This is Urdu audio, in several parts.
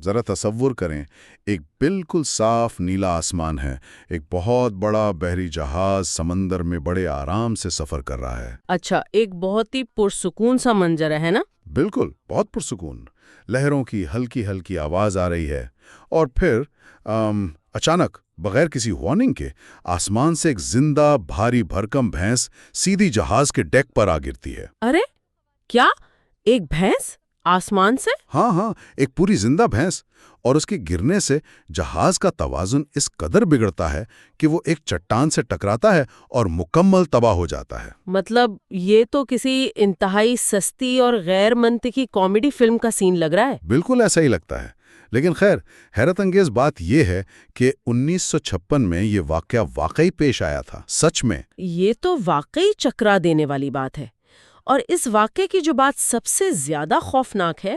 ذرا تصور کریں، ایک بالکل صاف نیلا آسمان ہے، ایک بہت بڑا بحری جہاز سمندر میں بڑے آرام سے سفر کر رہا ہے۔ اچھا، ایک بہت ہی پرسکون سا منظر ہے نا؟ بالکل، بہت پرسکون، لہروں کی ہلکی ہلکی آواز آ رہی ہے، اور پھر اچانک بغیر کسی وارننگ کے آسمان سے ایک زندہ بھاری بھرکم بھینس سیدھی جہاز کے ڈیک پر آ گرتی ہے۔ ارے کیا، ایک بھینس آسمان سے؟ ہاں ہاں، ایک پوری زندہ بھینس، اور اس کے گرنے سے جہاز کا توازن اس قدر بگڑتا ہے کہ وہ ایک چٹان سے ٹکراتا ہے اور مکمل تباہ ہو جاتا ہے۔ مطلب یہ تو کسی انتہائی سستی اور غیر منطقی کامیڈی فلم کا سین لگ رہا ہے۔ بالکل ایسا ہی لگتا ہے، لیکن خیر حیرت انگیز بات یہ ہے کہ 1956 میں یہ واقعہ واقعی پیش آیا تھا، سچ میں۔ یہ تو واقعی چکرا دینے والی بات ہے، اور اس واقعے کی جو بات سب سے زیادہ خوفناک ہے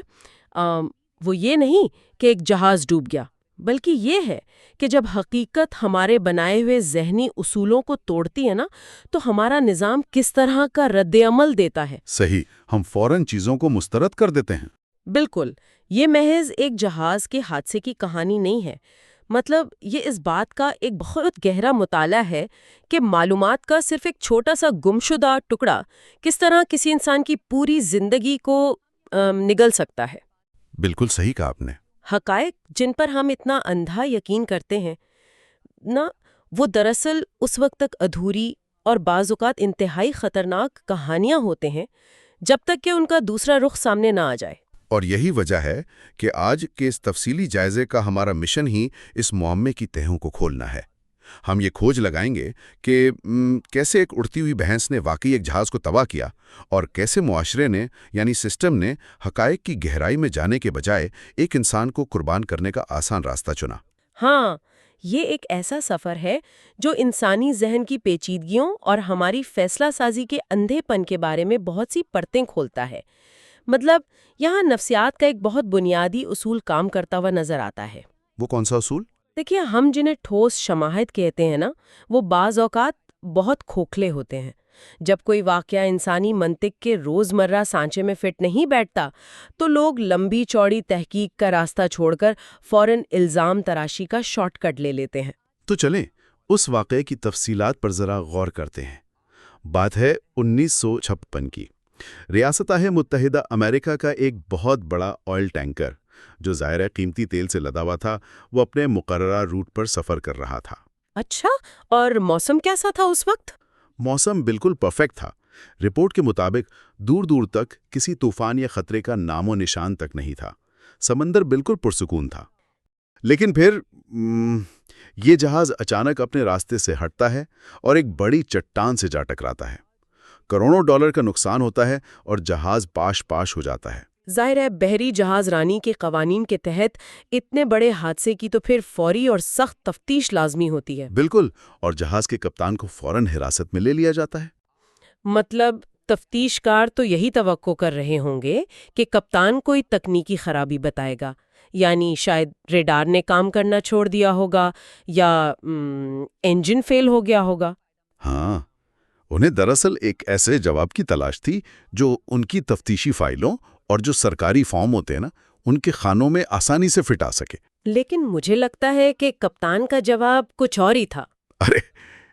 وہ یہ نہیں کہ ایک جہاز ڈوب گیا، بلکہ یہ ہے کہ جب حقیقت ہمارے بنائے ہوئے ذہنی اصولوں کو توڑتی ہے نا، تو ہمارا نظام کس طرح کا رد عمل دیتا ہے۔ صحیح، ہم فوراً چیزوں کو مسترد کر دیتے ہیں۔ بالکل، یہ محض ایک جہاز کے حادثے کی کہانی نہیں ہے، مطلب یہ اس بات کا ایک بہت گہرا مطالعہ ہے کہ معلومات کا صرف ایک چھوٹا سا گمشدہ ٹکڑا کس طرح کسی انسان کی پوری زندگی کو نگل سکتا ہے۔ بالکل صحیح کہا آپ نے۔ حقائق جن پر ہم اتنا اندھا یقین کرتے ہیں نا، وہ دراصل اس وقت تک ادھوری اور بعض اوقات انتہائی خطرناک کہانیاں ہوتے ہیں جب تک کہ ان کا دوسرا رخ سامنے نہ آ جائے۔ اور یہی وجہ ہے کہ آج کے اس تفصیلی جائزے کا ہمارا مشن ہی اس معمے کی تہوں کو کھولنا ہے۔ ہم یہ کھوج لگائیں گے کہ کیسے ایک اڑتی ہوئی بھینس نے واقعی ایک جہاز کو تباہ کیا، اور کیسے معاشرے نے یعنی سسٹم نے حقائق کی گہرائی میں جانے کے بجائے ایک انسان کو قربان کرنے کا آسان راستہ چنا۔ ہاں، یہ ایک ایسا سفر ہے جو انسانی ذہن کی پیچیدگیوں اور ہماری فیصلہ سازی کے اندھے پن کے بارے میں بہت سی پرتیں کھولتا ہے۔ مطلب یہاں نفسیات کا ایک بہت بنیادی اصول کام کرتا ہوا نظر آتا ہے۔ وہ کون سا اصول؟ دیکھیے، ہم جنہیں ٹھوس شماہت کہتے ہیں نا، وہ بعض اوقات بہت کھوکھلے ہوتے ہیں۔ جب کوئی واقعہ انسانی منطق کے روزمرہ سانچے میں فٹ نہیں بیٹھتا تو لوگ لمبی چوڑی تحقیق کا راستہ چھوڑ کر فوراً الزام تراشی کا شارٹ کٹ لے لیتے ہیں۔ تو چلیں اس واقعے کی تفصیلات پر ذرا غور کرتے ہیں۔ بات ہے 1956 کی۔ ریاستہائے متحدہ امریکہ کا ایک بہت بڑا آئل ٹینکر، جو ظاہر قیمتی تیل سے لدا ہوا تھا، وہ اپنے مقررہ روٹ پر سفر کر رہا تھا۔ اچھا، اور موسم کیسا تھا اس وقت؟ موسم بالکل پرفیکٹ تھا۔ رپورٹ کے مطابق دور دور تک کسی طوفان یا خطرے کا نام و نشان تک نہیں تھا۔ سمندر بالکل پرسکون تھا۔ لیکن پھر یہ جہاز اچانک اپنے راستے سے ہٹتا ہے اور ایک بڑی چٹان سے جا ٹکراتا ہے۔ کروڑوں ڈالر کا نقصان ہوتا ہے اور جہاز پاش پاش ہو جاتا ہے۔ ظاہر ہے بحری جہاز رانی کے قوانین کے تحت اتنے بڑے حادثے کی تو پھر فوری اور سخت تفتیش لازمی ہوتی ہے۔ بالکل، اور جہاز کے کپتان کو فوراً حراست میں لے لیا جاتا ہے۔ مطلب تفتیش کار تو یہی توقع کر رہے ہوں گے کہ کپتان کوئی تکنیکی خرابی بتائے گا، یعنی شاید ریڈار نے کام کرنا چھوڑ دیا ہوگا یا انجن فیل ہو گیا ہوگا۔ ہاں، انہیں دراصل ایک ایسے جواب کی تلاش تھی جو ان کی تفتیشی فائلوں اور جو سرکاری فارم ہوتے ہیں نا، ان کے خانوں میں آسانی سے فٹ آ سکے۔ لیکن مجھے لگتا ہے کہ کپتان کا جواب کچھ اور ہی تھا۔ ارے،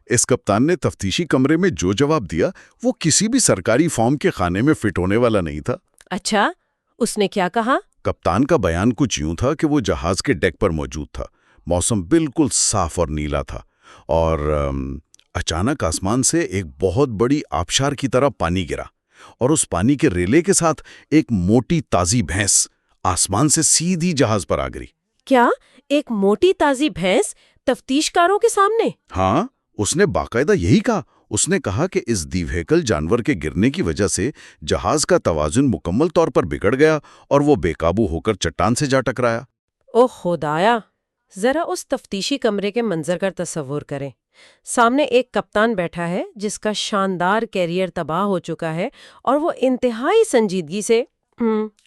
اس کپتان نے تفتیشی کمرے میں جو جواب دیا وہ کسی بھی سرکاری فارم کے خانے میں فٹ ہونے والا نہیں تھا۔ اچھا، اس نے کیا کہا؟ کپتان کا بیان کچھ یوں تھا کہ وہ جہاز کے ڈیک پر موجود تھا، موسم بالکل صاف اور نیلا تھا، اور اچانک آسمان سے ایک بہت بڑی آبشار کی طرح پانی گرا، اور اس پانی کے ریلے کے ساتھ ایک موٹی تازی بھینس آسمان سے سیدھی جہاز پر آ گئی۔ کیا ایک موٹی تازی بھینس تفتیش کاروں کے سامنے؟ ہاں، اس نے باقاعدہ یہی کہا۔ اس نے کہا کہ اس دیوہیکل جانور کے گرنے کی وجہ سے جہاز کا توازن مکمل طور پر بگڑ گیا اور وہ بے قابو ہو کر چٹان سے جا ٹکرایا۔ اوہ خدایا، ذرا اس تفتیشی کمرے کے منظر کا تصور کریں۔ سامنے ایک کپتان بیٹھا ہے جس کا شاندار کیریئر تباہ ہو چکا ہے، اور وہ انتہائی سنجیدگی سے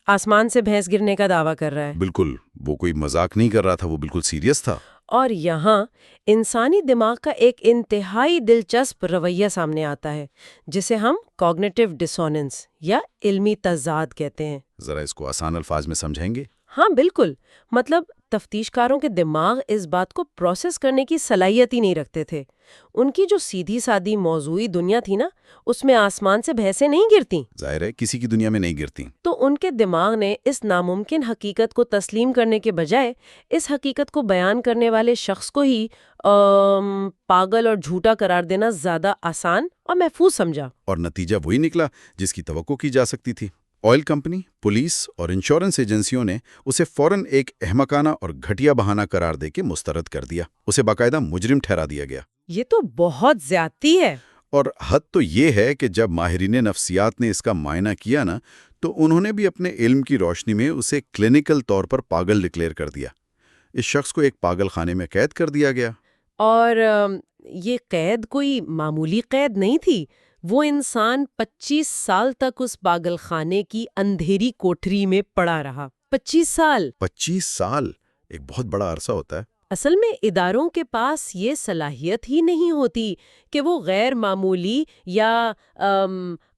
آسمان سے بھینس گرنے کا دعویٰ کر رہا ہے۔ بالکل، وہ کوئی مذاق نہیں کر رہا تھا، وہ بالکل سیریس تھا۔ اور یہاں انسانی دماغ کا ایک انتہائی دلچسپ رویہ سامنے آتا ہے جسے ہم کوگنیٹو ڈسوننس یا علمی تضاد کہتے ہیں۔ ذرا اس کو آسان الفاظ میں سمجھیں گے؟ ہاں بالکل، مطلب تفتیش کاروں کے دماغ اس بات کو پروسیس کرنے کی صلاحیت ہی نہیں رکھتے تھے۔ ان کی جو سیدھی سادی موضوعی دنیا تھی نا، اس میں آسمان سے بھینسیں نہیں گرتیں۔ ظاہر ہے کسی کی دنیا میں نہیں گرتی۔ تو ان کے دماغ نے اس ناممکن حقیقت کو تسلیم کرنے کے بجائے اس حقیقت کو بیان کرنے والے شخص کو ہی پاگل اور جھوٹا قرار دینا زیادہ آسان اور محفوظ سمجھا۔ اور نتیجہ وہی نکلا جس کی توقع کی جا سکتی تھی۔ آئل کمپنی، پولیس اور انشورنس ایجنسیوں نے اسے فوراً ایک احمقانہ اور گھٹیا بہانہ قرار دے کے مسترد کر دیا۔ اسے باقاعدہ مجرم ٹھہرا دیا گیا۔ یہ تو بہت زیادتی ہے۔ اور حد تو یہ ہے کہ جب ماہرین نفسیات نے اس کا معائنہ کیا نا، تو انہوں نے بھی اپنے علم کی روشنی میں اسے کلینکل طور پر پاگل ڈکلیئر کر دیا۔ اس شخص کو ایک پاگل خانے میں قید کر دیا گیا۔ اور یہ قید کوئی معمولی قید نہیں تھی۔ وہ انسان 25 سال تک اس پاگل خانے کی اندھیری کوٹری میں پڑا رہا۔ 25 سال! 25 سال ایک بہت بڑا عرصہ ہوتا ہے۔ اصل میں اداروں کے پاس یہ صلاحیت ہی نہیں ہوتی کہ وہ غیر معمولی یا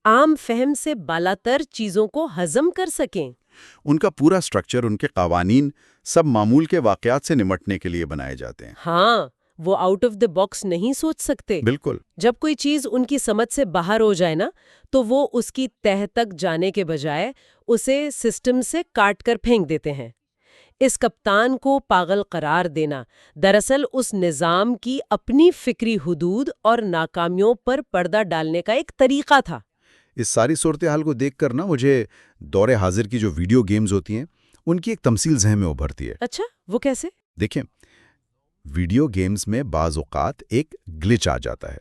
عام فہم سے بالاتر چیزوں کو ہضم کر سکیں۔ ان کا پورا سٹرکچر، ان کے قوانین، سب معمول کے واقعات سے نمٹنے کے لیے بنائے جاتے ہیں۔ ہاں، وہ آؤٹ آف دا باکس نہیں سوچ سکتے۔ بالکل۔ جب کوئی چیز ان کی سمجھ سے باہر ہو جائے نا، تو وہ اس کی تہہ تک جانے کے بجائے اسے سسٹم سے کاٹ کر پھینک دیتے ہیں۔ اس کپتان کو پاگل قرار دینا دراصل اس نظام کی اپنی فکری حدود اور ناکامیوں پر پردہ ڈالنے کا ایک طریقہ تھا۔ اس ساری صورتحال کو دیکھ کر نا مجھے دور حاضر کی جو ویڈیو گیمز ہوتی ہیں ان کی ایک تمثیل ذہن میں ابھرتی ہے۔ اچھا، وہ کیسے؟ دیکھیں، ویڈیو گیمز میں بعض اوقات ایک گلچ آ جاتا ہے،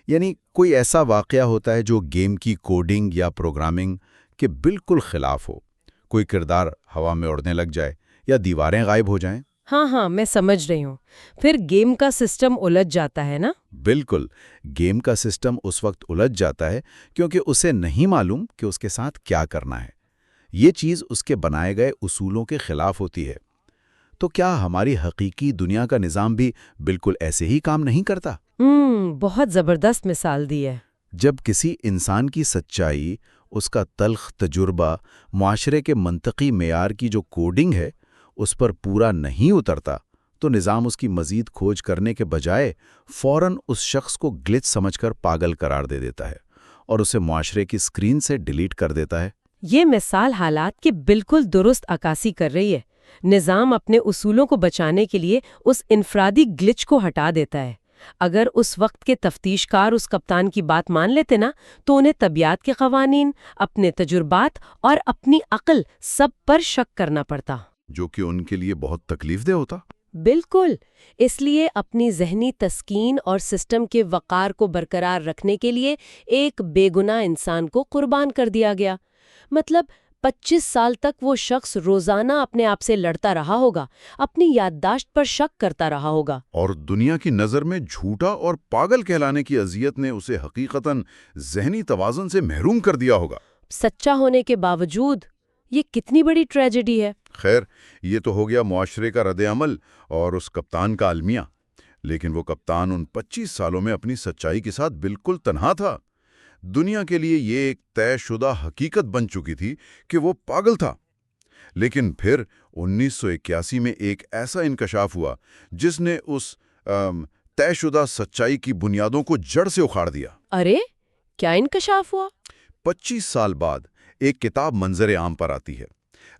یعنی کوئی ایسا واقعہ ہوتا ہے جو گیم کی کوڈنگ یا پروگرامنگ کے بالکل خلاف ہو۔ کوئی کردار ہوا میں اڑنے لگ جائے یا دیواریں غائب ہو جائیں۔ ہاں، میں سمجھ رہی ہوں۔ پھر گیم کا سسٹم الجھ جاتا ہے نا؟ بالکل، گیم کا سسٹم اس وقت الجھ جاتا ہے کیونکہ اسے نہیں معلوم کہ اس کے ساتھ کیا کرنا ہے۔ یہ چیز اس کے بنائے گئے اصولوں کے خلاف ہوتی ہے۔ تو کیا ہماری حقیقی دنیا کا نظام بھی بالکل ایسے ہی کام نہیں کرتا؟ بہت زبردست مثال دی ہے۔ جب کسی انسان کی سچائی، اس کا تلخ تجربہ، معاشرے کے منطقی معیار کی جو کوڈنگ ہے، اس پر پورا نہیں اترتا، تو نظام اس کی مزید کھوج کرنے کے بجائے فوراً اس شخص کو گلچ سمجھ کر پاگل قرار دے دیتا ہے اور اسے معاشرے کی اسکرین سے ڈیلیٹ کر دیتا ہے۔ یہ مثال حالات کی بالکل درست عکاسی کر رہی ہے۔ نظام اپنے اصولوں کو بچانے کے لیے اس انفرادی گلچ کو ہٹا دیتا ہے۔ اگر اس وقت کے تفتیش کار اس کپتان کی بات مان لیتے نا، تو انہیں طبیعت کے قوانین، اپنے تجربات اور اپنی عقل سب پر شک کرنا پڑتا، جو کہ ان کے لیے بہت تکلیف دہ ہوتا۔ بالکل۔ اس لیے اپنی ذہنی تسکین اور سسٹم کے وقار کو برقرار رکھنے کے لیے ایک بے گناہ انسان کو قربان کر دیا گیا۔ مطلب 25 سال تک وہ شخص روزانہ اپنے آپ سے لڑتا رہا ہوگا، اپنی یادداشت پر شک کرتا رہا ہوگا، اور دنیا کی نظر میں جھوٹا اور پاگل کہلانے کی اذیت نے اسے حقیقتاً ذہنی توازن سے محروم کر دیا ہوگا۔ سچا ہونے کے باوجود یہ کتنی بڑی ٹریجڈی ہے۔ خیر، یہ تو ہو گیا معاشرے کا رد عمل اور اس کپتان کا المیہ، لیکن وہ کپتان ان 25 سالوں میں اپنی سچائی کے ساتھ بالکل تنہا تھا۔ دنیا کے لیے یہ ایک طے شدہ حقیقت بن چکی تھی کہ وہ پاگل تھا۔ لیکن پھر 1981 میں ایک ایسا انکشاف ہوا جس نے اس طے شدہ سچائی کی بنیادوں کو جڑ سے اکھاڑ دیا۔ ارے کیا انکشاف ہوا؟ 25 سال بعد ایک کتاب منظر عام پر آتی ہے۔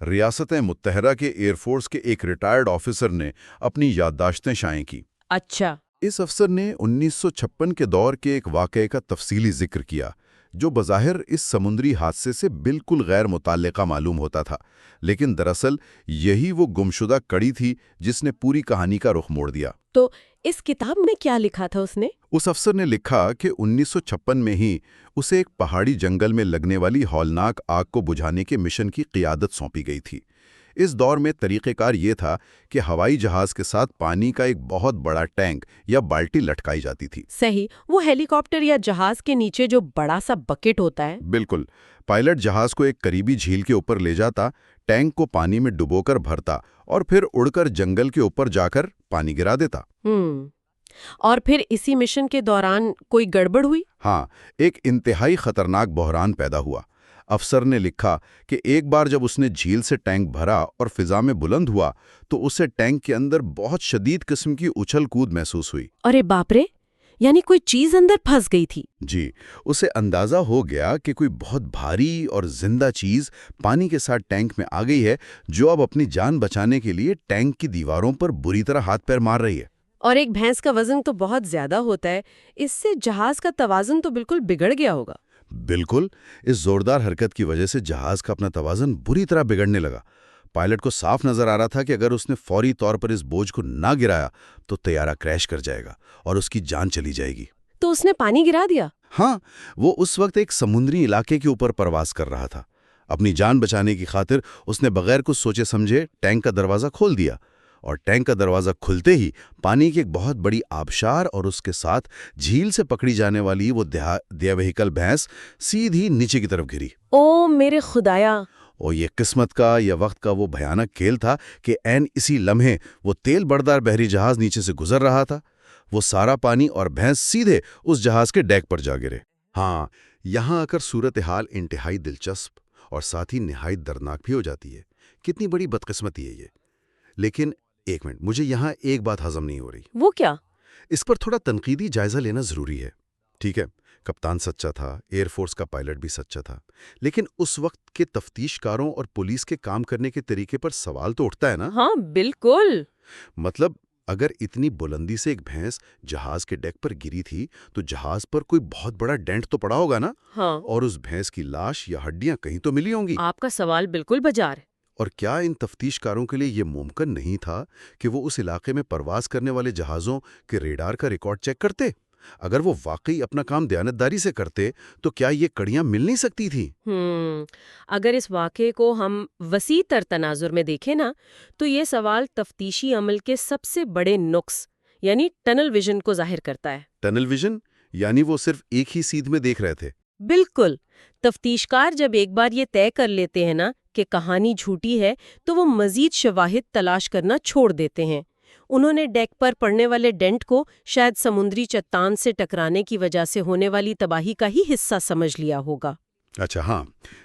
ریاست متحدہ کے ایئر فورس کے ایک ریٹائرڈ آفیسر نے اپنی یادداشتیں شائع کی۔ اچھا۔ اس افسر نے 1956 کے دور کے ایک واقعے کا تفصیلی ذکر کیا جو بظاہر اس سمندری حادثے سے بالکل غیر متعلقہ معلوم ہوتا تھا، لیکن دراصل یہی وہ گمشدہ کڑی تھی جس نے پوری کہانی کا رخ موڑ دیا۔ تو اس کتاب میں کیا لکھا تھا اس نے؟ اس افسر نے لکھا کہ 1956 میں ہی اسے ایک پہاڑی جنگل میں لگنے والی ہولناک آگ کو بجھانے کے مشن کی قیادت سونپی گئی تھی۔ اس دور میں طریقہ کار یہ تھا کہ ہوائی جہاز کے ساتھ پانی کا ایک بہت بڑا ٹینک یا بالٹی لٹکائی جاتی تھی۔ صحیح، وہ ہیلی کاپٹر یا جہاز کے نیچے جو بڑا سا بکٹ ہوتا ہے۔ بالکل، پائلٹ جہاز کو ایک قریبی جھیل کے اوپر لے جاتا، ٹینک کو پانی میں ڈبو کر بھرتا اور پھر اڑ کر جنگل کے اوپر جا کر پانی گرا دیتا۔ اور پھر اسی مشن کے دوران کوئی گڑبڑ ہوئی؟ ہاں، ایک انتہائی خطرناک بحران پیدا ہوا۔ افسر نے لکھا کہ ایک بار جب اس نے جھیل سے ٹینک بھرا اور فضا میں بلند ہوا تو اسے ٹینک کے اندر بہت شدید قسم کی اچھل کود محسوس ہوئی۔ ارے باپ رے، یعنی کوئی چیز اندر پھنس گئی تھی؟ جی، اسے اندازہ ہو گیا کہ کوئی بہت بھاری اور زندہ چیز پانی کے ساتھ ٹینک میں آ گئی ہے، جو اب اپنی جان بچانے کے لیے ٹینک کی دیواروں پر بری طرح ہاتھ پیر مار رہی ہے۔ اور ایک بھینس کا وزن تو بہت زیادہ ہوتا ہے، اس سے جہاز کا توازن تو بالکل بگڑ گیا ہوگا۔ بالکل، اس زوردار حرکت کی وجہ سے جہاز کا اپنا توازن بری طرح بگڑنے لگا۔ پائلٹ کو صاف نظر آ رہا تھا کہ اگر اس نے فوری طور پر اس بوجھ کو نہ گرایا تو طیارہ کریش کر جائے گا اور اس کی جان چلی جائے گی۔ تو اس نے پانی گرا دیا؟ ہاں، وہ اس وقت ایک سمندری علاقے کے اوپر پرواز کر رہا تھا۔ اپنی جان بچانے کی خاطر اس نے بغیر کچھ سوچے سمجھے ٹینک کا دروازہ کھول دیا، اور ٹینک کا دروازہ کھلتے ہی پانی کی ایک بہت بڑی آبشار اور اس کے ساتھ جھیل سے پکڑی جانے والی وہ دیا وہیکل بھینس سیدھی نیچے کی طرف گری۔ او میرے خدایا! اور یہ قسمت کا یا وقت کا وہ بھیانک کھیل تھا کہ عین اسی لمحے وہ تیل بردار بحری جہاز نیچے سے گزر رہا تھا۔ وہ سارا پانی اور بھینس سیدھے اس جہاز کے ڈیک پر جا گرے۔ ہاں، یہاں آ کر صورتحال انتہائی دلچسپ اور ساتھ ہی نہایت دردناک بھی ہو جاتی ہے۔ کتنی بڑی بدقسمتی ہے یہ۔ لیکن ایک منٹ، مجھے یہاں ایک بات ہضم نہیں ہو رہی۔ وہ کیا؟ اس پر تھوڑا تنقیدی جائزہ لینا ضروری ہے۔ ٹھیک ہے، کپتان سچا تھا، ایئر فورس کا پائلٹ بھی سچا تھا، لیکن اس وقت کے تفتیش کاروں اور پولیس کے کام کرنے کے طریقے پر سوال تو اٹھتا ہے نا؟ ہاں بالکل۔ مطلب اگر اتنی بلندی سے ایک بھینس جہاز کے ڈیک پر گری تھی تو جہاز پر کوئی بہت بڑا ڈینٹ تو پڑا ہوگا نا؟ ہاں، اور اس بھینس کی لاش یا ہڈیاں کہیں تو ملی ہوں گی۔ آپ کا سوال بالکل بجا ہے۔ اور کیا ان تفتیش کاروں کے لیے یہ ممکن نہیں تھا کہ وہ اس علاقے میں پرواز کرنے والے جہازوں کے ریڈار کا ریکارڈ چیک کرتے؟ اگر وہ واقعی اپنا کام دیانتداری سے کرتے تو کیا یہ کڑیاں مل نہیں سکتی تھی؟ اگر اس واقعے کو ہم وسیع تر تناظر میں دیکھیں نا، تو یہ سوال تفتیشی عمل کے سب سے بڑے نقص یعنی ٹنل ویژن کو ظاہر کرتا ہے۔ ٹنل ویژن یعنی وہ صرف ایک ہی سیدھ میں دیکھ رہے تھے؟ بالکل۔ تفتیشکار جب ایک بار یہ طے کر لیتے ہیں نا کہ کہانی جھوٹی ہے تو وہ مزید شواہد تلاش کرنا چھوڑ دیتے ہیں۔ انہوں نے ڈیک پر پڑنے والے ڈینٹ کو شاید سمندری چٹان سے ٹکرانے کی وجہ سے ہونے والی تباہی کا ہی حصہ سمجھ لیا ہوگا۔ اچھا، ہاں،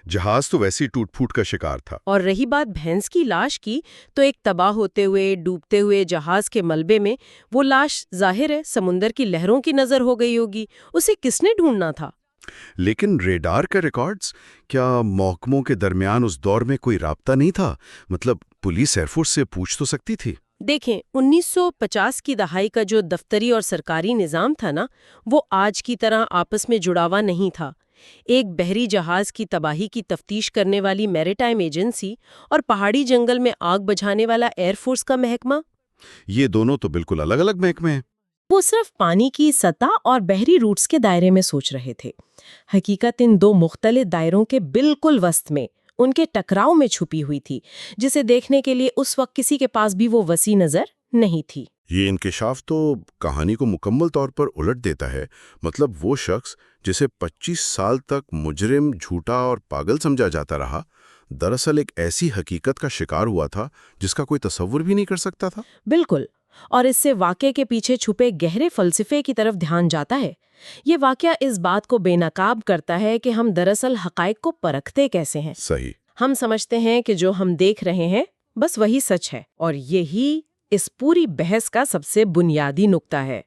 جہاز تو ویسی ٹوٹ پھوٹ کا شکار تھا۔ اور رہی بات بھینس کی لاش کی، تو ایک تباہ ہوتے ہوئے ڈوبتے ہوئے جہاز کے ملبے میں وہ لاش ظاہر ہے سمندر کی لہروں کی نظر ہو گئی ہوگی۔ اسے کس نے ڈھونڈنا تھا؟ لیکن ریڈار کے ریکارڈز، کیا محکموں کے درمیان اس دور میں کوئی رابطہ نہیں تھا؟ مطلب پولیس ایئر فورس سے پوچھ تو سکتی تھی۔ دیکھیں، 1950 کی دہائی کا جو دفتری اور سرکاری نظام تھا نا، وہ آج کی طرح آپس میں جڑا ہوا نہیں تھا۔ ایک بحری جہاز کی تباہی کی تفتیش کرنے والی میریٹائم ایجنسی اور پہاڑی جنگل میں آگ بجھانے والا ایئر فورس کا محکمہ، یہ دونوں تو بالکل الگ الگ محکمے ہیں۔ وہ صرف پانی کی سطح اور بحری روٹس کے دائرے میں سوچ رہے تھے۔ حقیقت ان دو مختلف دائروں کے بالکل وسط میں، ان کے ٹکراؤ میں چھپی ہوئی تھی، جسے دیکھنے کے لیے اس وقت کسی کے پاس بھی وہ وسیع نظر نہیں تھی۔ یہ انکشاف تو کہانی کو مکمل طور پر الٹ دیتا ہے۔ مطلب وہ شخص جسے 25 سال تک مجرم، جھوٹا اور پاگل سمجھا جاتا رہا، دراصل ایک ایسی حقیقت کا شکار ہوا تھا جس کا کوئی تصور بھی نہیں کر سکتا تھا۔ بالکل، اور اس سے واقعے کے پیچھے چھپے گہرے فلسفے کی طرف دھیان جاتا ہے۔ یہ واقعہ اس بات کو بے نقاب کرتا ہے کہ ہم دراصل حقائق کو پرکھتے کیسے ہیں۔ صحیح۔ ہم سمجھتے ہیں کہ جو ہم دیکھ رہے ہیں بس وہی سچ ہے، اور یہی اس پوری بحث کا سب سے بنیادی نقطہ ہے۔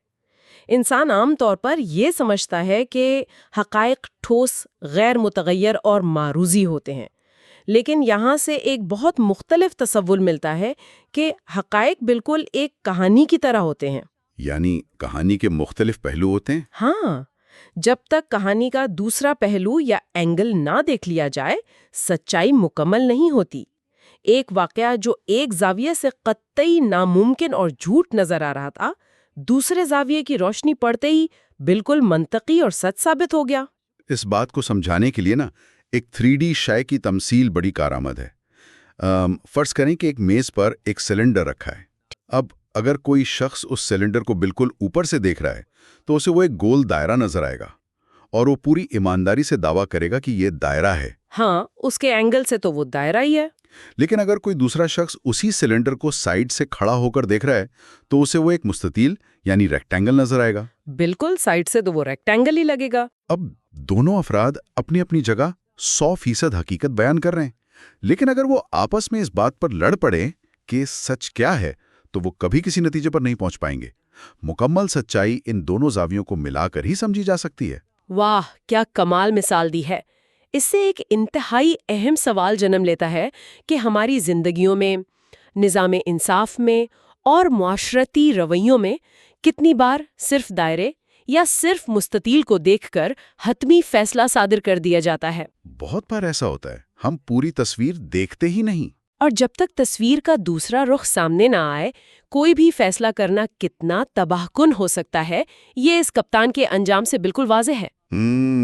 انسان عام طور پر یہ سمجھتا ہے کہ حقائق ٹھوس، غیر متغیر اور معروضی ہوتے ہیں، لیکن یہاں سے ایک بہت مختلف تصور ملتا ہے کہ حقائق بالکل ایک کہانی کی طرح ہوتے ہیں۔ یعنی کہانی کے مختلف پہلو ہوتے ہیں؟ ہاں، جب تک کہانی کا دوسرا پہلو یا اینگل نہ دیکھ لیا جائے، سچائی مکمل نہیں ہوتی۔ ایک واقعہ جو ایک زاویے سے قطعی ناممکن اور جھوٹ نظر آ رہا تھا، دوسرے زاویے کی روشنی پڑتے ہی بالکل منطقی اور سچ ثابت ہو گیا۔ اس بات کو سمجھانے کے لیے نا ایک 3D شے کی تمثیل بڑی کارآمد ہے۔ فرض کریں کہ ایک میز پر ایک سلنڈر رکھا ہے۔ اب اگر کوئی شخص اس سلنڈر کو بالکل اوپر سے دیکھ رہا ہے تو اسے وہ ایک گول دائرہ نظر آئے گا، اور وہ پوری ایمانداری سے دعویٰ کرے گا کہ یہ دائرہ ہے۔ ہاں، اس کے اینگل سے تو وہ دائرہ ہی ہے۔ لیکن اگر کوئی دوسرا شخص اسی سلنڈر کو سائیڈ سے کھڑا ہو کر دیکھ رہا ہے تو اسے وہ ایک مستطیل یعنی ریکٹینگل نظر آئے گا۔ بالکل، سائڈ سے تو وہ ریکٹینگل ہی لگے گا۔ اب دونوں افراد اپنی اپنی جگہ 100% حقیقت بیان کر رہے ہیں، لیکن اگر وہ آپس میں اس بات پر لڑ پڑے کہ سچ کیا ہے تو وہ کبھی کسی نتیجے پر نہیں پہنچ پائیں گے۔ مکمل سچائی ان دونوں زاویوں کو ملا کر ہی سمجھی جا سکتی ہے۔ واہ، کیا کمال مثال دی ہے! اس سے ایک انتہائی اہم سوال جنم لیتا ہے کہ ہماری زندگیوں میں، نظام انصاف میں اور معاشرتی رویوں میں کتنی بار صرف دائرے یا صرف مستطیل کو دیکھ کر حتمی فیصلہ صادر کر دیا جاتا ہے۔ بہت بار ایسا ہوتا ہے، ہم پوری تصویر دیکھتے ہی نہیں۔ اور جب تک تصویر کا دوسرا رخ سامنے نہ آئے، کوئی بھی فیصلہ کرنا کتنا تباہ کن ہو سکتا ہے، یہ اس کپتان کے انجام سے بالکل واضح ہے۔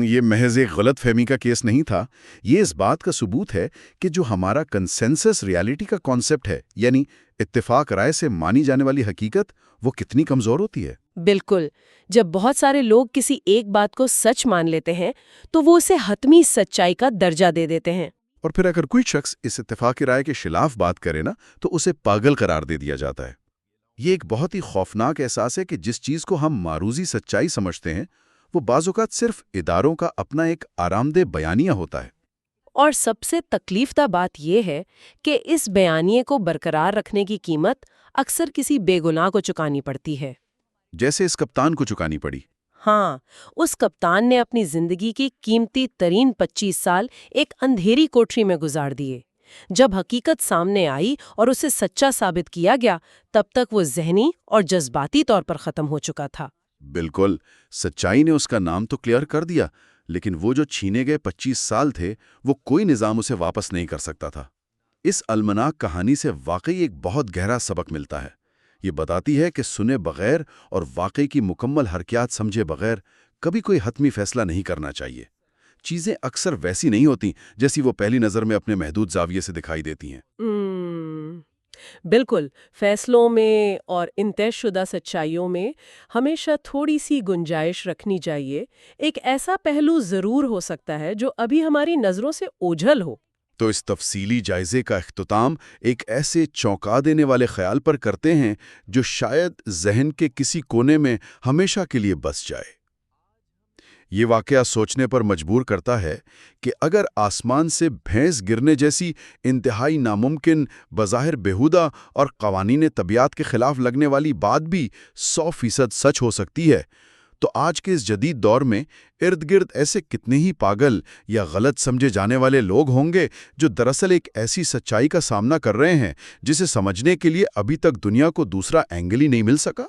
یہ محض ایک غلط فہمی کا کیس نہیں تھا، یہ اس بات کا ثبوت ہے کہ جو ہمارا کنسنسس ریالٹی کا کانسیپٹ ہے، یعنی اتفاق رائے سے مانی جانے والی حقیقت، وہ کتنی کمزور ہوتی ہے۔ بالکل، جب بہت سارے لوگ کسی ایک بات کو سچ مان لیتے ہیں تو وہ اسے حتمی سچائی کا درجہ دے دیتے ہیں۔ اور پھر اگر کوئی شخص اس اتفاق رائے کے خلاف بات کرے نا تو اسے پاگل قرار دے دیا جاتا ہے۔ یہ ایک بہت ہی خوفناک احساس ہے کہ جس چیز کو ہم معروضی سچائی سمجھتے ہیں وہ بعض اوقات صرف اداروں کا اپنا ایک آرام دہ بیانیہ ہوتا ہے۔ اور سب سے تکلیف دہ بات یہ ہے کہ اس بیانیے کو برقرار رکھنے کی قیمت اکثر کسی بے گناہ کو چکانی پڑتی ہے۔ جیسے اس کپتان کو چکانی پڑی۔ ہاں، اس کپتان نے اپنی زندگی کی قیمتی ترین 25 سال ایک اندھیری کوٹری میں گزار دیے۔ جب حقیقت سامنے آئی اور اسے سچا ثابت کیا گیا، تب تک وہ ذہنی اور جذباتی طور پر ختم ہو چکا تھا۔ بالکل، سچائی نے اس کا نام تو کلیئر کر دیا، لیکن وہ جو چھینے گئے 25 سال تھے وہ کوئی نظام اسے واپس نہیں کر سکتا تھا۔ اس المناک کہانی سے واقعی ایک بہت گہرا سبق ملتا ہے۔ یہ بتاتی ہے کہ سنے بغیر اور واقعی کی مکمل حرکیات سمجھے بغیر کبھی کوئی حتمی فیصلہ نہیں کرنا چاہیے۔ چیزیں اکثر ویسی نہیں ہوتی جیسی وہ پہلی نظر میں اپنے محدود زاویے سے دکھائی دیتی ہیں۔ بالکل، فیصلوں میں اور ان طے شدہ سچائیوں میں ہمیشہ تھوڑی سی گنجائش رکھنی چاہیے۔ ایک ایسا پہلو ضرور ہو سکتا ہے جو ابھی ہماری نظروں سے اوجھل ہو۔ تو اس تفصیلی جائزے کا اختتام ایک ایسے چونکا دینے والے خیال پر کرتے ہیں جو شاید ذہن کے کسی کونے میں ہمیشہ کے لیے بس جائے۔ یہ واقعہ سوچنے پر مجبور کرتا ہے کہ اگر آسمان سے بھینس گرنے جیسی انتہائی ناممکن، بظاہر بیہودہ اور قوانین طبیعت کے خلاف لگنے والی بات بھی 100% سچ ہو سکتی ہے، تو آج کے اس جدید دور میں ارد گرد ایسے کتنے ہی پاگل یا غلط سمجھے جانے والے لوگ ہوں گے جو دراصل ایک ایسی سچائی کا سامنا کر رہے ہیں جسے سمجھنے کے لیے ابھی تک دنیا کو دوسرا اینگل ہی نہیں مل سکا۔